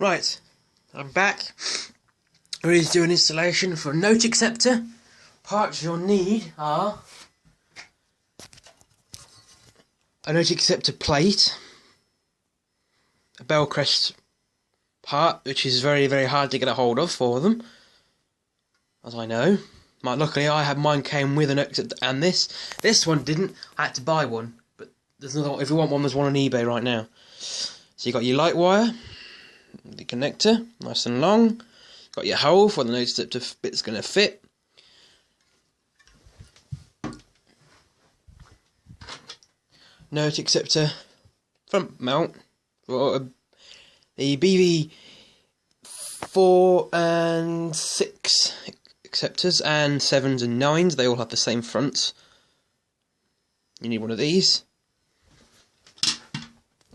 Right, I'm back. Ready to do an installation for a note acceptor. Parts you'll need are a note acceptor plate, a bell crest part, which is very, very hard to get a hold of for them, as I know. Luckily, mine came with a note acceptor, and this one didn't. I had to buy one, but there's another one. If you want one, there's one on eBay right now. So you got your light wire, the connector, nice and long. Got your hole for the note acceptor bit's going to fit. Note acceptor front mount for the BV4 and 6 acceptors and 7s and 9s. They all have the same fronts. You need one of these.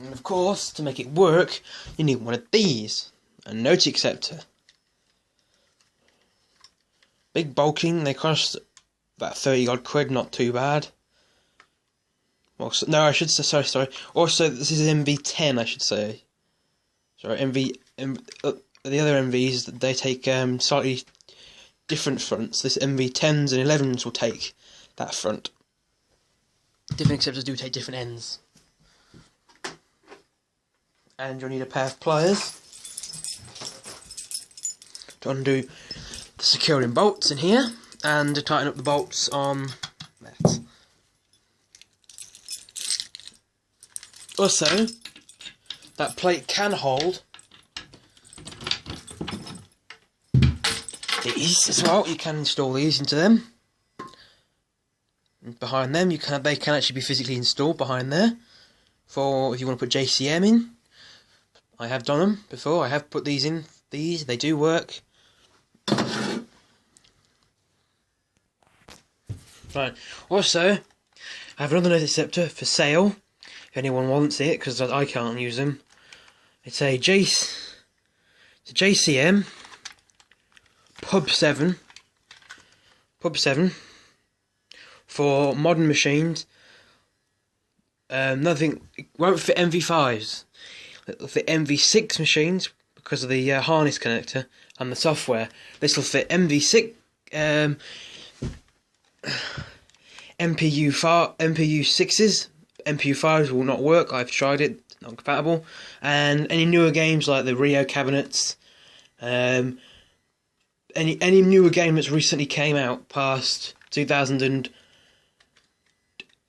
And of course, to make it work, you need one of these. A note acceptor. Big bulking, they cost about 30 odd quid, not too bad. Well, no, I should say, sorry. Also, this is MV10, I should say. Sorry, the other MVs, they take slightly different fronts. This MV10s and 11s will take that front. Different acceptors do take different ends. And you'll need a pair of pliers to undo the securing bolts in here and to tighten up the bolts on that. Also, that plate can hold these as well. You can install these into them. And behind them, they can actually be physically installed behind there. For if you want to put JCM in, I have done them before. I have put these in. They do work. Right. Also, I have another note acceptor for sale. If anyone wants it, because I can't use them. It's a JCM Pub 7 for modern machines. Nothing. It won't fit MV5s. It'll fit MV6 machines because of the harness connector and the software. This will fit MV6. MPU6s, MPU5s will not work. I've tried it, not compatible. And any newer games like the Rio cabinets, any newer game that's recently came out past 2000 and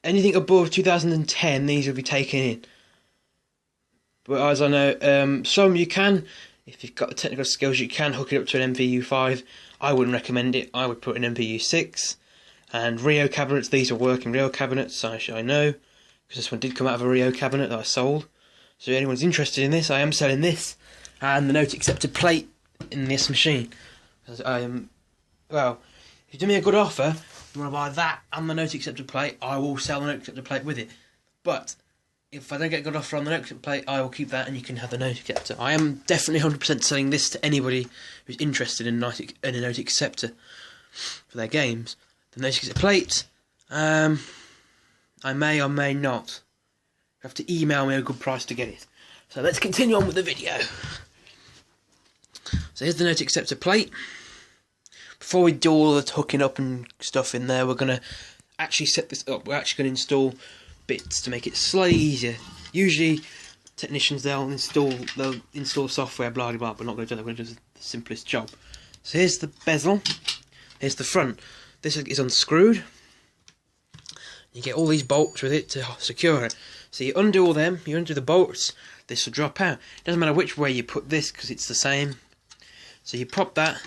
anything above 2010, these will be taken in. But as I know, some you can, if you've got the technical skills, you can hook it up to an MPU5. I wouldn't recommend it. I would put an MPU6. And Rio cabinets, these are working Rio cabinets, I know, because this one did come out of a Rio cabinet that I sold. So if anyone's interested in this, I am selling this and the note acceptor plate in this machine. Well, if you do me a good offer, you want to buy that and the note acceptor plate, I will sell the note acceptor plate with it. But if I don't get a good offer on the note acceptor plate, I will keep that and you can have the note acceptor. I am definitely 100% selling this to anybody who's interested in a note acceptor for their games. The note acceptor plate, I may or may not. You have to email me a good price to get it. So let's continue on with the video. So here's the note acceptor plate. Before we do all the hooking up and stuff in there, we're going to actually set this up. We're actually going to install bits to make it slightly easier. Usually technicians, they'll install software, blah blah blah, but not going to do that. We're going to do the simplest job. So here's the bezel. Here's the front. This is unscrewed. You get all these bolts with it to secure it. So you undo all them, you undo the bolts, this will drop out. It doesn't matter which way you put this because it's the same. So you pop that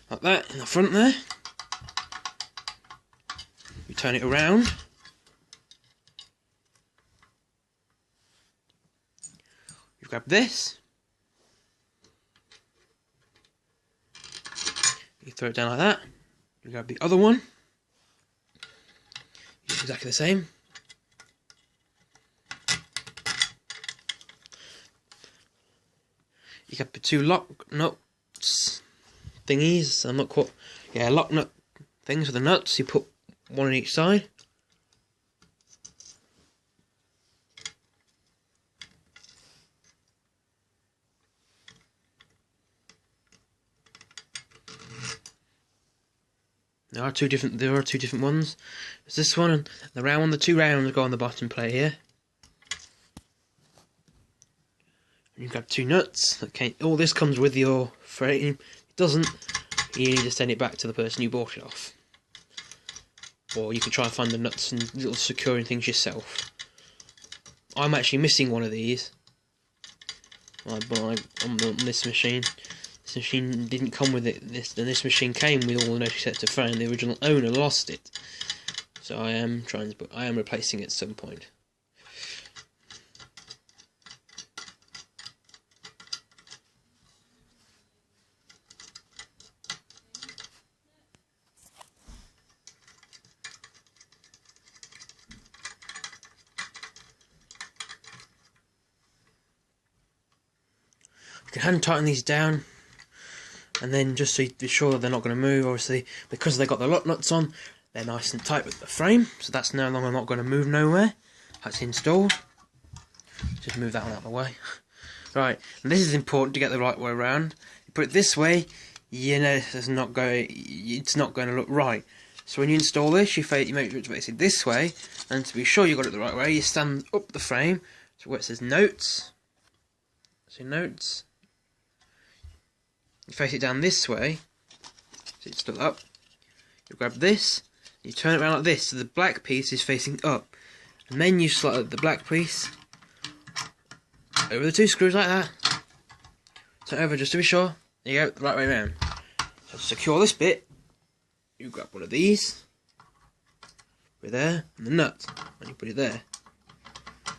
like that in the front there. You turn it around. You grab this. You throw it down like that. You grab the other one. It's exactly the same. You got the two lock nuts thingies. I'm not quite. Yeah, lock nut things with the nuts. You put one on each side. There are two different ones. There's this one and the round one. The two rounds go on the bottom plate here. And you grab two nuts. Okay, all this comes with your frame. It doesn't. You need to send it back to the person you bought it off. Or you can try and find the nuts and little securing things yourself. I'm actually missing one of these. On this machine. This machine didn't come with it. This machine came with all the Note Acceptor frame. The original owner lost it. So I am replacing it at some point. You can hand tighten these down, and then just so you be sure that they're not going to move. Obviously, because they've got the lock nuts on, they're nice and tight with the frame, so that's no longer not going to move nowhere. That's installed. Just move that one out of the way. Right, and this is important to get the right way around. You put it this way, you know it's not going to look right. So when you install this, you make sure it's facing this way, and to be sure you got it the right way, you stand up the frame, so where it says notes. So notes. You face it down this way, so it's still up. You grab this, you turn it around like this, so the black piece is facing up. And then you slide the black piece over the two screws like that. Turn it over just to be sure. There you go, the right way around. So to secure this bit, you grab one of these, put it there, and the nut, and you put it there.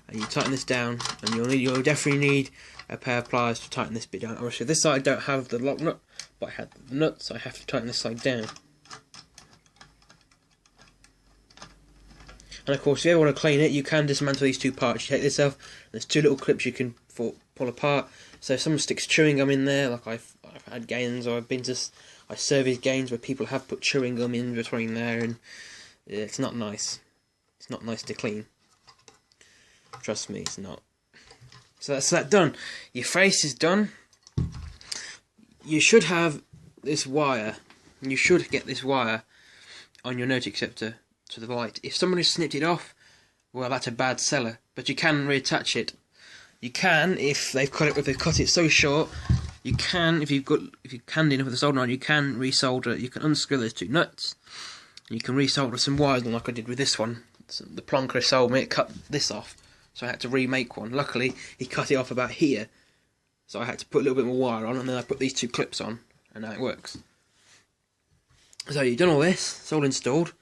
And you tighten this down, and you'll definitely need a pair of pliers to tighten this bit down. Obviously this side I don't have the lock nut, but I had the nut, so I have to tighten this side down. And of course if you ever want to clean it, you can dismantle these two parts. You take this off, there's two little clips you can pull apart. So if someone sticks chewing gum in there, like I've had gains, or I service gains where people have put chewing gum in between there, and it's not nice. It's not nice to clean. Trust me, it's not. So that's that done. Your face is done. You should have this wire. You should get this wire on your Note Acceptor to the light. If someone has snipped it off, well, that's a bad seller. But you can reattach it. You can if they've cut it so short. You can if you're handy enough with a soldering iron. You can resolder. You can unscrew those two nuts. And you can resolder some wires, like I did with this one. So the plonker sold me. It cut this off. So I had to remake one. Luckily, he cut it off about here. So I had to put a little bit more wire on, and then I put these two clips on, and now it works. So you've done all this, it's all installed.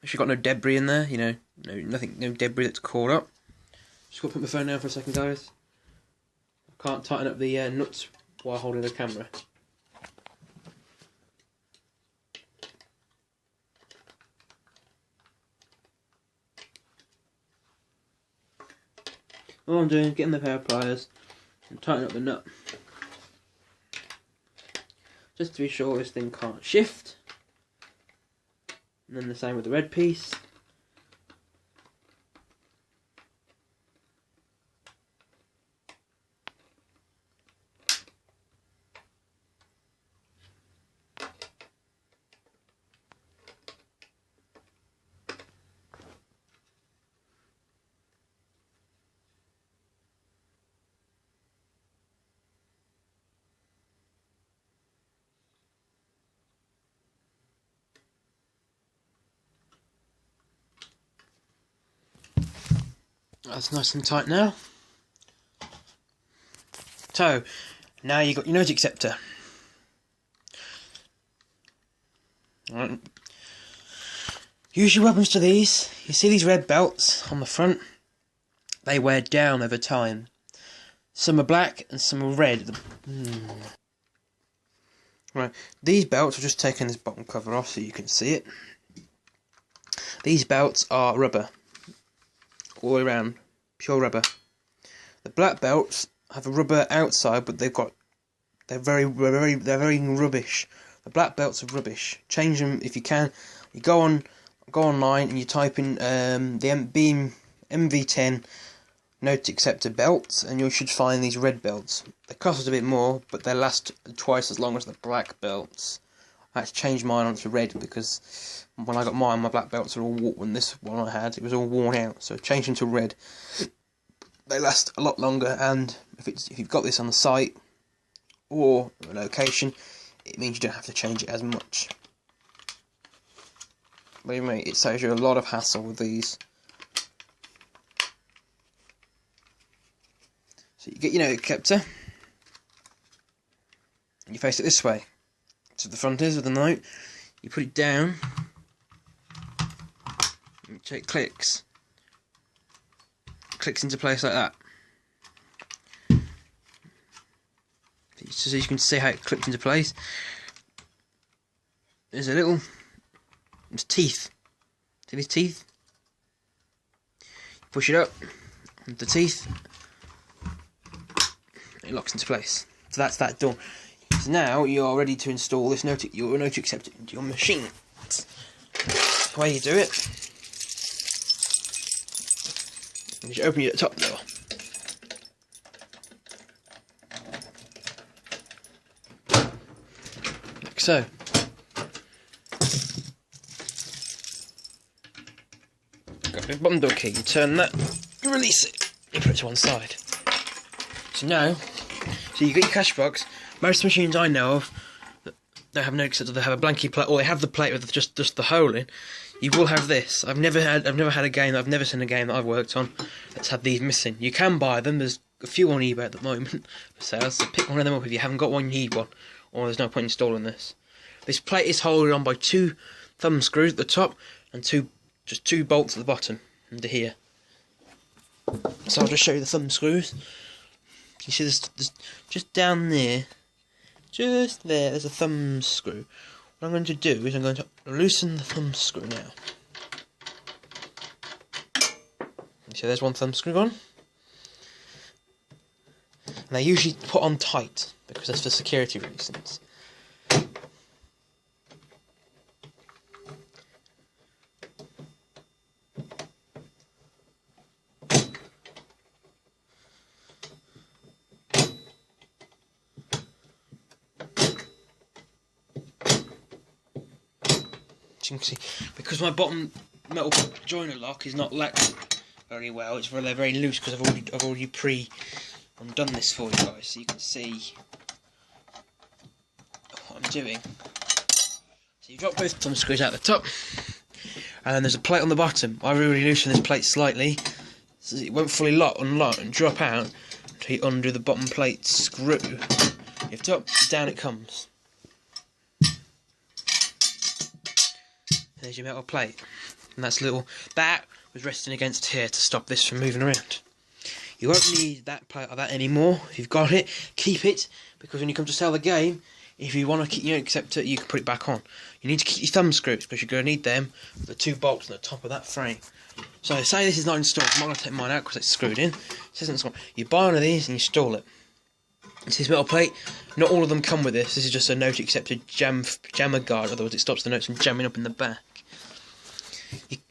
Actually got no debris in there, you know, no debris that's caught up. Just got to put my phone down for a second, guys. I can't tighten up the nuts while holding the camera. All I'm doing is getting the pair of pliers and tightening up the nut. Just to be sure this thing can't shift. And then the same with the red piece. That's nice and tight now. So, now you've got your Note Acceptor. Right. Use your weapons to these. You see these red belts on the front? They wear down over time. Some are black and some are red. Right, these belts, I've just taken this bottom cover off so you can see it. These belts are rubber. All the way around, pure rubber. The black belts have a rubber outside, but they're very rubbish. The black belts are rubbish. Change them if you can. You go online and you type in the Beam MV10 Note Acceptor belts, and you should find these red belts. They cost a bit more, but they last twice as long as the black belts. I had to change mine onto red because when I got mine, my black belts are all worn. When this one I had, it was all worn out. So change them to red. They last a lot longer, and if you've got this on the site or a location, it means you don't have to change it as much. Believe me, it saves you a lot of hassle with these. So you get your note acceptor, and you face it this way. So the front is with the note. You put it down, and it clicks into place like that. So you can see how it clips into place. There's teeth. See these teeth? Push it up with the teeth. It locks into place. So that's that done. So now you're ready to install this your note acceptor into your machine. The way you do it is you open your top door. Like so. Got the bottom door key, you turn that, you release it, you put it to one side. So now, you get your cash box. Most machines I know of that don't have no acceptor, they have a blanky plate, or they have the plate with just the hole in. You will have this. I've never had a game. I've never seen a game that I've worked on that's had these missing. You can buy them. There's a few on eBay at the moment for sale. So pick one of them up if you haven't got one. You need one, or there's no point installing this. This plate is held on by 2 thumb screws at the top and just 2 bolts at the bottom under here. So I'll just show you the thumb screws. You see there's just down there, just there, there's a thumb screw. What I'm going to do is I'm going to loosen the thumb screw now. You see there's one thumb screw on. And they're usually put on tight, because that's for security reasons. You can see, because my bottom metal joiner lock is not locked very well, they're very loose because I've already done this for you guys, so you can see what I'm doing. So you drop both thumb screws out the top, and then there's a plate on the bottom. I really loosen this plate slightly so it won't fully unlock and drop out until you undo the bottom plate screw. Lift up, down it comes. There's your metal plate, and that was resting against here to stop this from moving around. You won't need that plate or that anymore. If you've got it, keep it, because when you come to sell the game, if you want to keep your acceptor, you can put it back on. You need to keep your thumb screws, because you're going to need them for the 2 bolts on the top of that frame. So say this is not installed. I'm not going to take mine out because it's screwed in. It says it's installed. You buy one of these and you install it. It's this metal plate. Not all of them come with this. This is just a note acceptor jammer guard, otherwise it stops the notes from jamming up in the back.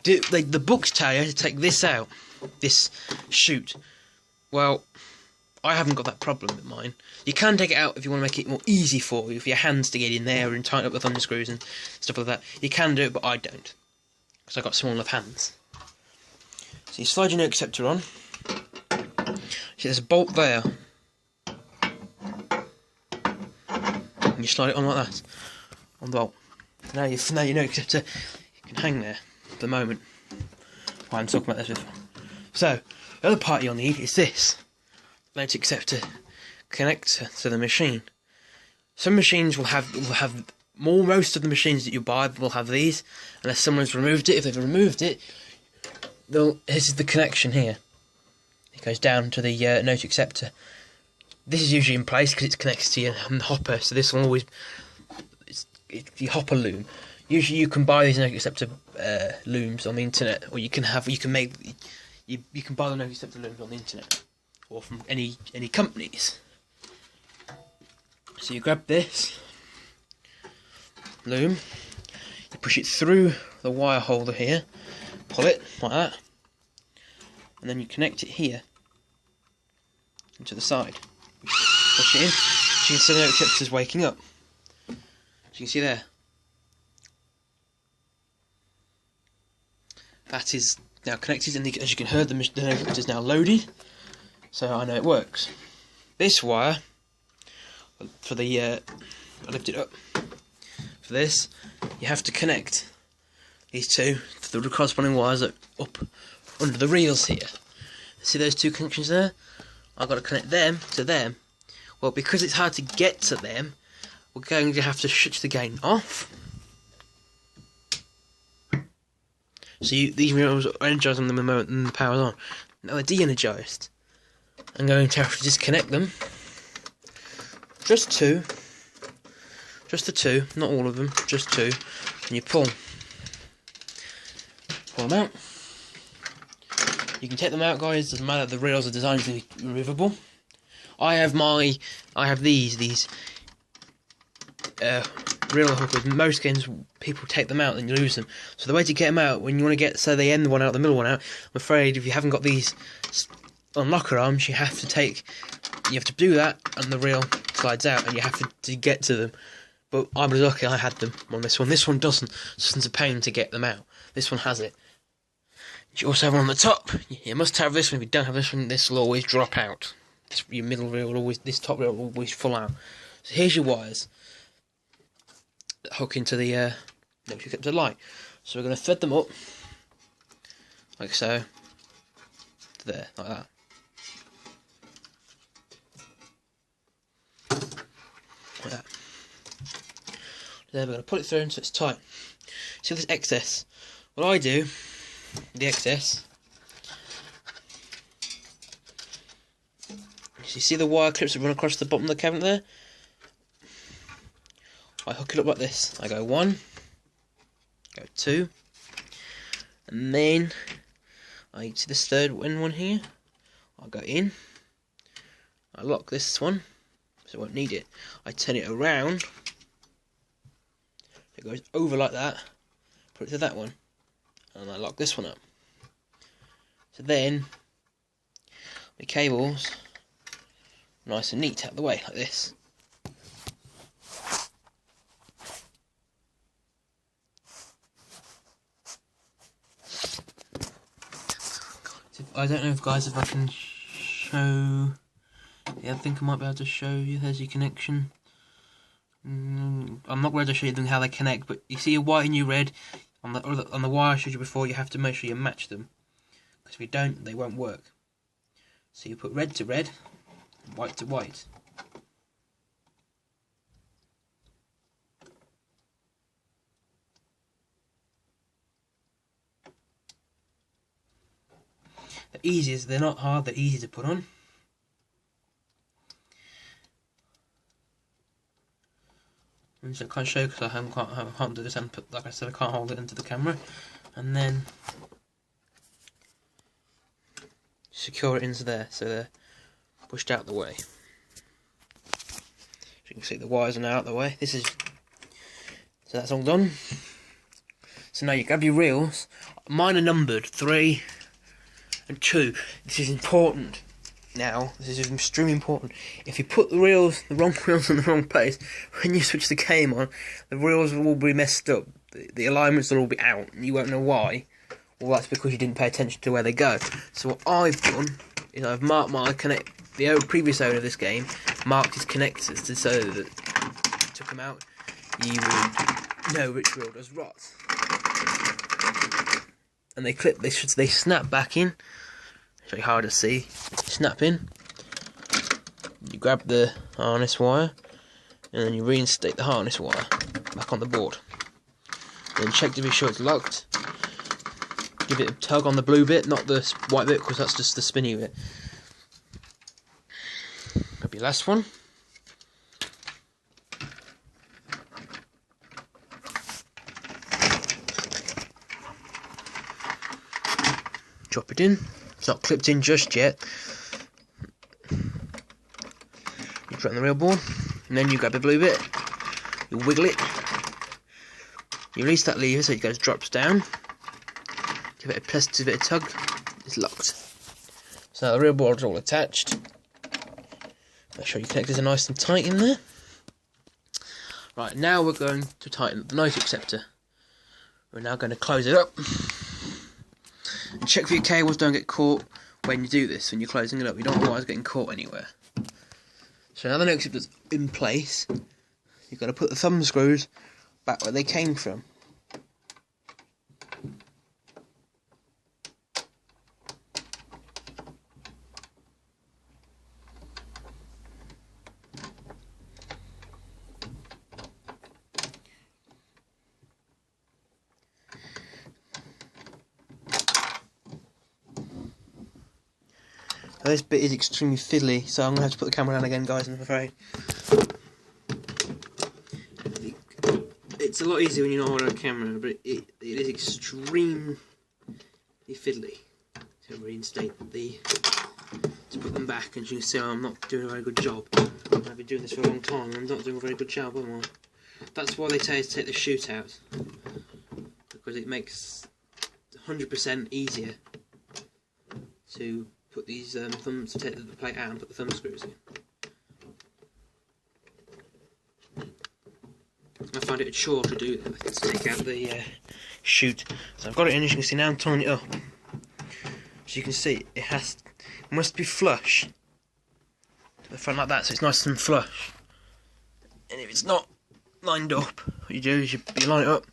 The books tell you to take this out, this chute. Well, I haven't got that problem with mine. You can take it out if you want to make it more easy for you, for your hands to get in there and tighten up the thumb screws and stuff like that. You can do it, but I don't, because I've got small enough hands. So you slide your note acceptor on. See, there's a bolt there. And you slide it on like that, on the bolt. Now your note acceptor, you can hang there at the moment. Why I'm talking about this before. So, the other part you'll need is this note acceptor connector to the machine. Some machines will have most of the machines that you buy will have these, unless someone's removed it. If they've removed it, this is the connection here. It goes down to the note acceptor. This is usually in place because it's connected to your hopper, so this will always it's the hopper loom. Usually you can buy these note acceptor looms on the internet, or you can buy the note acceptor looms on the internet, or from any companies. So you grab this loom, you push it through the wire holder here, pull it like that, and then you connect it here into the side. Push it in. So you can see the note acceptor is waking up. So you can see there, that is now connected, and as you can hear, the helicopter is now loaded, so I know it works. This wire, for the, I lift it up, for this, you have to connect these two to the corresponding wires up under the reels here. See those two connections there? I've got to connect them to them. Well, because it's hard to get to them, we're going to have to switch the gain off. So these reels are energised on them the moment and the power's on. Now they're de-energised. I'm going to have to disconnect them. Just two. Just the two, not all of them, just two. And you pull. Pull them out. You can take them out, guys, doesn't matter, the reels are designed to be removable. I have these reel hookers. Most games people take them out and you lose them. So the way to get them out, when you want to get, so the end one out, the middle one out, I'm afraid if you haven't got these on locker arms, you have to do that, and the reel slides out, and you have to get to them. But I was lucky I had them on this one. This one doesn't. It's a pain to get them out. This one has it. You also have one on the top. You must have this one. If you don't have this one, this will always drop out. Your middle reel will always, this top reel will always fall out. So here's your wires that hook into the to the light. So we're going to thread them up like so, to there, like that. Like that. Then we're going to put it through until it's tight. See this excess. What I do, the excess, you see the wire clips that run across the bottom of the cabinet there? I hook it up like this. I go 1, go 2, and then I see this third one here. I go in, I lock this one, so I won't need it. I turn it around, it goes over like that, put it to that one, and I lock this one up. So then, my cables, nice and neat out of the way, like this. I don't know if I can show. Yeah, I think I might be able to show you. There's your connection. I'm not going to show you them how they connect, but you see a white and your red on the wire I showed you before. You have to make sure you match them, because if you don't, they won't work. So you put red to red, white to white. They're easy, they're not hard, they're easy to put on. And so I can't show because I can't do this, and like I said, I can't hold it into the camera. And then secure it into there, so they're pushed out the way. So you can see the wires are now out the way. So that's all done. So now you grab your reels. Mine are numbered 3 and 2. This is important. Now, this is extremely important. If you put the wrong reels in the wrong place, when you switch the game on, the reels will all be messed up. The alignments will all be out, and you won't know why. Well, that's because you didn't pay attention to where they go. So what I've done is I've marked the previous owner of this game marked his connectors so that if you took them out, you would know which reel does rot. And they snap back in. It's very hard to see. Snap in. You grab the harness wire, and then you reinstate the harness wire back on the board. Then check to be sure it's locked. Give it a tug on the blue bit, not the white bit, because that's just the spinny bit. Grab your last one. Drop it in. It's not clipped in just yet. You drop on the reel board, and then you grab the blue bit. You wiggle it. You release that lever so it drops down. Give it a tug. It's locked. So now the reel board is all attached. Make sure your connectors are nice and tight in there. Right, now we're going to tighten up the noise acceptor. We're now going to close it up. And check for your cables don't get caught when you do this, when you're closing it up. You don't want wires getting caught anywhere. So now the note acceptor's in place, you've got to put the thumb screws back where they came from. Now this bit is extremely fiddly, so I'm going to have to put the camera down again, guys, I'm afraid. It's a lot easier when you're not holding a camera, but it is extremely fiddly to reinstate to put them back. And you can see I'm not doing a very good job. I've been doing this for a long time and I'm not doing a very good job, am I? That's why they tell you to take the chute out, because it makes 100% easier to put these thumbs, to take the plate out and put the thumb screws in. I find it a chore to do that, to take out the chute. So I've got it in, as you can see now I'm tying it up. As you can see, it must be flush to the front like that, so it's nice and flush. And if it's not lined up, what you do is you line it up,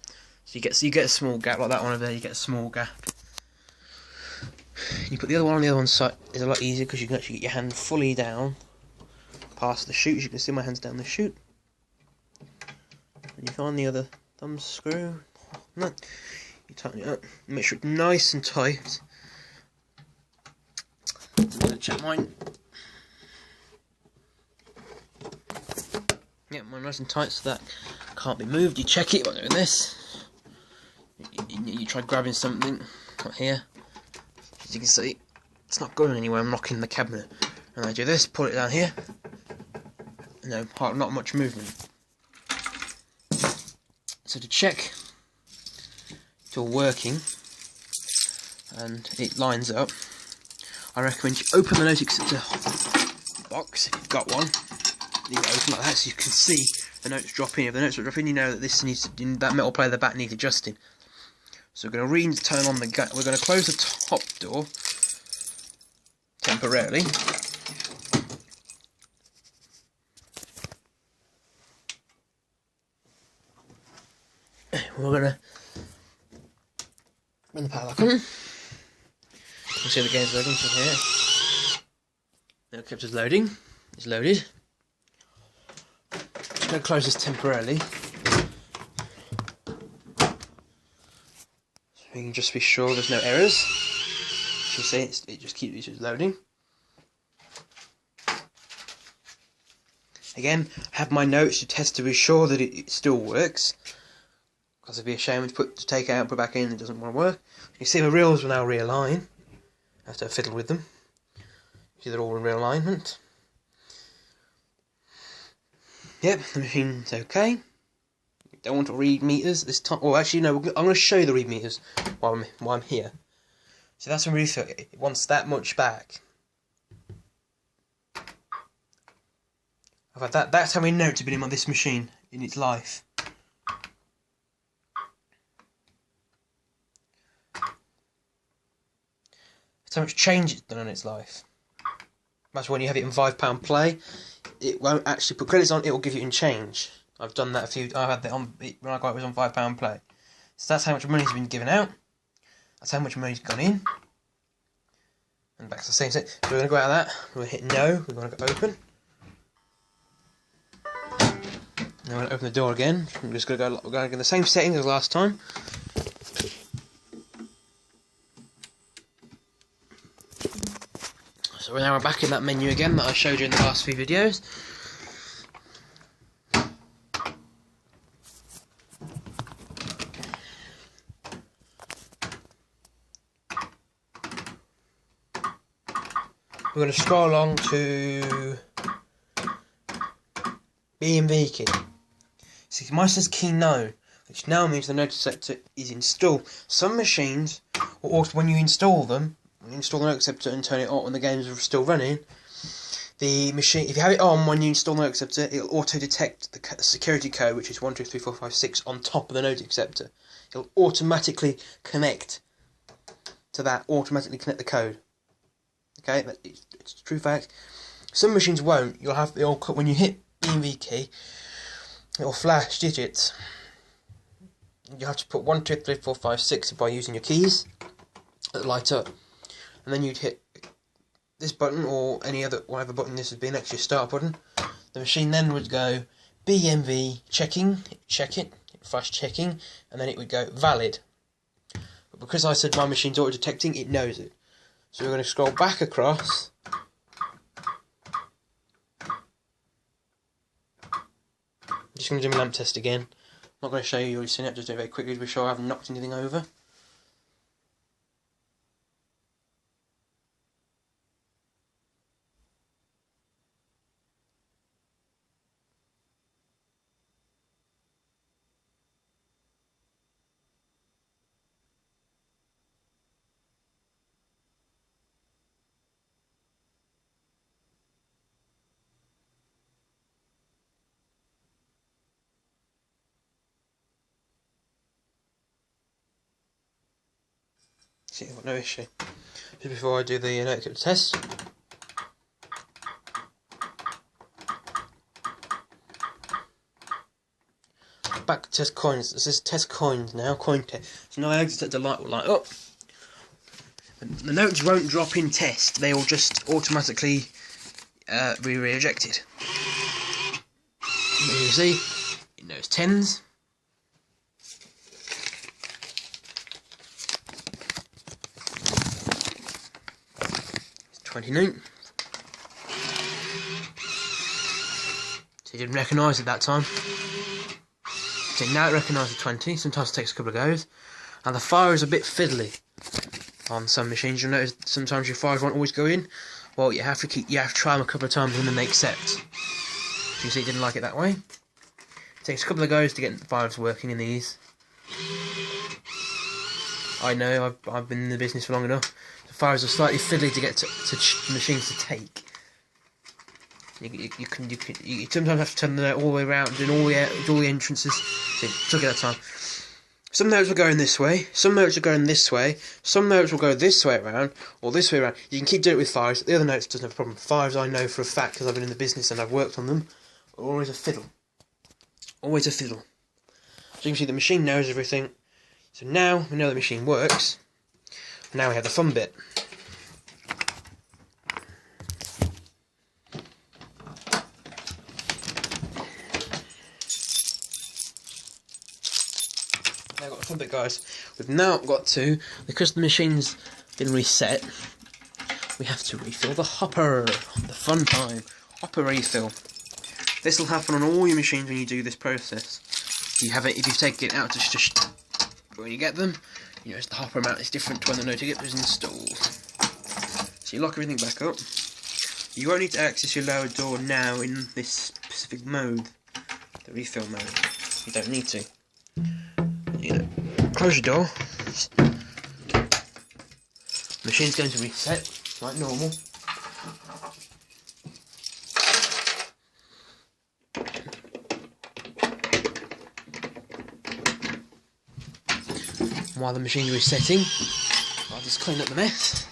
so you get a small gap like that one over there. You get a small gap. You put the other one on the other one side. It's a lot easier because you can actually get your hand fully down past the chute. As you can see, my hand's down the chute. And you find the other thumb screw. No, you tighten it up. Make sure it's nice and tight. I'm going to check mine. Yeah, mine nice and tight, so that can't be moved. You check it while doing this. You try grabbing something right here. As you can see, it's not going anywhere. I'm locking the cabinet, and I do this, pull it down here. No, not much movement. So to check it's all working and it lines up, I recommend you open the note acceptor box if you've got one. Leave it open like that so you can see the notes drop in. If the notes drop in, you know that this needs to, that metal plate at the back needs adjusting. So we're going to turn on the gas. We're going to close the top door temporarily. We're going to run the power back on. You can see the game's loading from here. The acceptor's loading. It's loaded. Just going to close this temporarily. So we can just be sure there's no errors. As you see, it just keeps loading. Again, I have my notes to test to be sure that it still works. Because it'd be a shame to take out and put back in, it doesn't want to work. You can see my reels will now realign after I fiddle with them. See they're all in real alignment. Yep, the machine's okay. Don't want to read meters this time. Oh, actually no, I'm going to show you the read meters while I'm here. So that's when we feel it wants that much back. I've had that. That's how many notes have been in on this machine in its life. So much change it's done in its life. That's when you have it in £5 play. It won't actually put credits on. It will give you in change. I've done that I've had that on when I got it was on £5 play. So that's how much money's been given out. That's how much money's gone in. And back to the same set. So we're going to go out of that. We're going to hit no. We're going to go open. Now we're going to open the door again. We're just going to go. We're going to get the same settings as last time. So now we're back in that menu again that I showed you in the last few videos. We're going to scroll along to B&V key. See, mine says key no, which now means the note acceptor is installed. Some machines, or when you install them, when you install the note acceptor and turn it on when the games are still running, the machine, if you have it on when you install the note acceptor, it'll auto-detect the security code, which is 123456, on top of the note acceptor. It'll automatically connect to that automatically connect the code. Okay, it's a true fact. Some machines won't. You'll have the old when you hit the ENV key, it will flash digits. You have to put 1, 2, 3, 4, 5, 6 by using your keys that light up, and then you'd hit this button or any other whatever button this would be next to your start button. The machine then would go BMV checking, check it, flash checking, and then it would go valid. But because I said my machine's auto detecting, it knows it. So we're going to scroll back across. I'm just going to do my lamp test again. I'm not going to show you, you've seen it, just do it very quickly to be sure I haven't knocked anything over. See, I've got no issue. Just before I do the Acceptor test. Back to test coins. This is test coins now, coin test. So now the Acceptor light will light up. The notes won't drop in test, they will just automatically be rejected. You see, it knows tens. 29. So it didn't recognise it that time. So now it recognises 20. Sometimes it takes a couple of goes. And the fire is a bit fiddly on some machines. You'll notice sometimes your fires won't always go in. Well, you have to try them a couple of times and then they accept. So you see, it didn't like it that way. It takes a couple of goes to get the fires working in these. I know, I've been in the business for long enough. The fires are slightly fiddly to get to machines to take. You sometimes have to turn them all the way around, doing all the entrances. So it took it that time. Some notes will go in this way, some notes will go in this way, some notes will go this way around, or this way around. You can keep doing it with fives. The other notes doesn't have a problem. Fives I know for a fact, because I've been in the business and I've worked on them, are always a fiddle. Always a fiddle. So you can see the machine knows everything. So now we know the machine works. Now we have the fun bit. Now we've got the fun bit, guys. We've now got to, because the machine's been reset, we have to refill the hopper. The fun time. Hopper refill. This will happen on all your machines when you do this process. If you take it out to when you get them, you notice the hopper amount is different to when the Notigator is installed. So you lock everything back up. You won't need to access your lower door now in this specific mode, the refill mode. You don't need to. Close your door. The machine's going to reset like normal. While the machine's resetting, I'll just clean up the mess.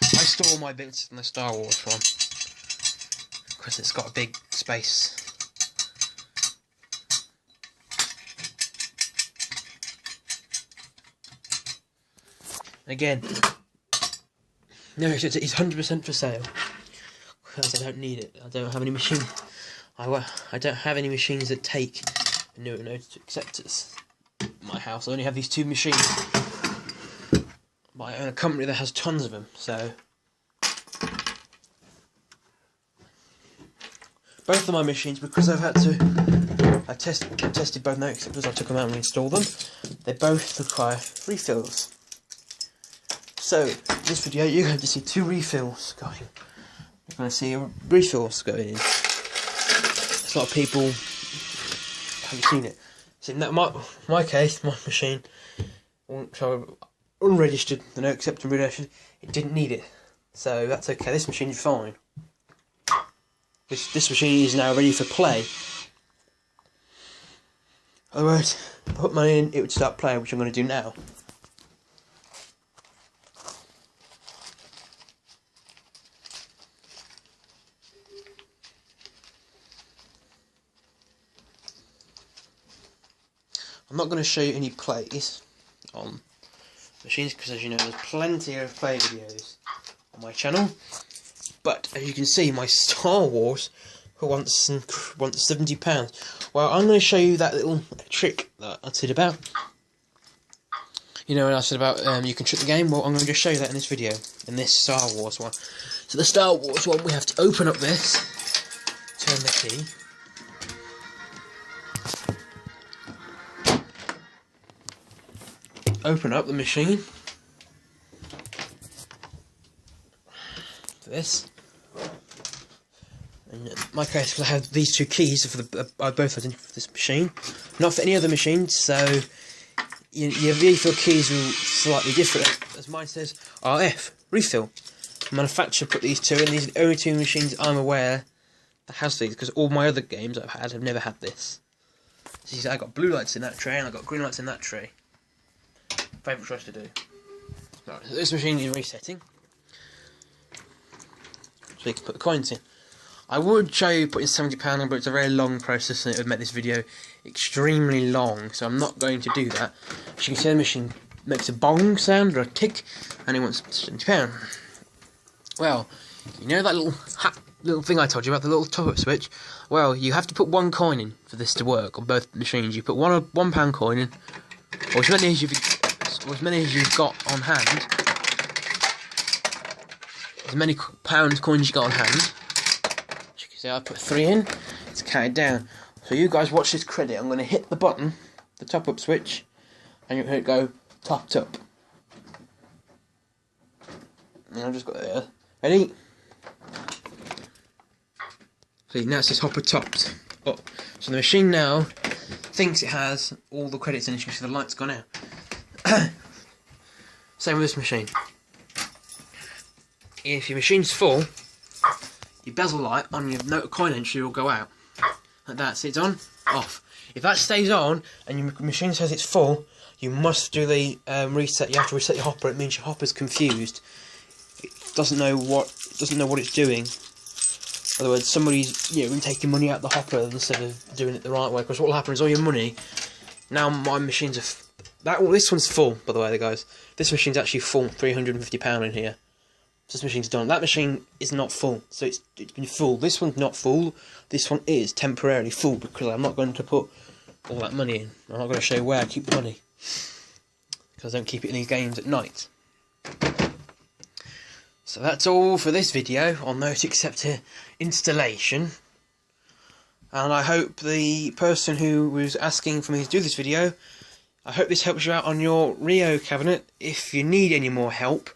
I store all my bits in the Star Wars one because it's got a big space. Again, no, it's 100% for sale because I don't need it. I don't have any machine. I don't have any machines that take a new Acceptors. My house. I only have these two machines, but I own a company that has tons of them. So both of my machines, because I've had to, I tested both note acceptors. I took them out and reinstalled them. They both require refills. So in this video, you're going to see two refills going. You're going to see refills going in. There's a lot of people haven't seen it. See, in my case, my machine, so unregistered, the no acceptor registered, it didn't need it. So that's okay, this machine's fine. This machine is now ready for play. Otherwise, if I put money in, it would start playing, which I'm going to do now. I'm not going to show you any plays on machines because, as you know, there's plenty of play videos on my channel. But as you can see, my Star Wars wants £70. Well, I'm going to show you that little trick that I said about. You know, when I said about you can trick the game. Well, I'm going to just show you that in this video, in this Star Wars one. So the Star Wars one, we have to open up this, turn the key. Open up the machine. This. And in my case, because I have these two keys for the both identical for this machine, not for any other machine. So your refill keys will slightly different. As mine says, RF refill. The manufacturer put these two in. These are the only two machines I'm aware that has these, because all my other games I've had have never had this. See, I got blue lights in that tray and I got green lights in that tray. Favourite choice to do. Right, so this machine is resetting, so you can put the coins in. I would show you putting £70 in, but it's a very long process and it would make this video extremely long, so I'm not going to do that. As you can see, the machine makes a bong sound or a tick, and it wants £70. Well, you know that little thing I told you about, the little top-up switch? Well, you have to put one coin in for this to work on both machines. You put £1 coin in, or as many as you've got on hand, as many pound coins you got on hand. As you can see, I put 3 in, it's counted down. So you guys watch this credit. I'm going to hit the button, the top-up switch, and you'll hear it go topped up. And I've just got it there. Ready? See, now it says hopper topped up. So the machine now thinks it has all the credits in it. You can see the light's gone out. Same with this machine. If your machine's full, your bezel light on your note coin entry will go out. Like that. See, it's on, off. If that stays on and your machine says it's full, you must do the reset. You have to reset your hopper. It means your hopper's confused. It doesn't know what it's doing. In other words, somebody's been taking money out the hopper instead of doing it the right way. Because what will happen is all your money. Now my machines are this one's full, by the way, guys. This machine's actually full, £350 in here. This machine's done. That machine is not full, so it's been full. This one's not full. This one is temporarily full because I'm not going to put all that money in. I'm not going to show you where I keep the money because I don't keep it in these games at night. So that's all for this video on Note Acceptor installation. And I hope the person who was asking for me to do this video, I hope this helps you out on your Rio cabinet. If you need any more help,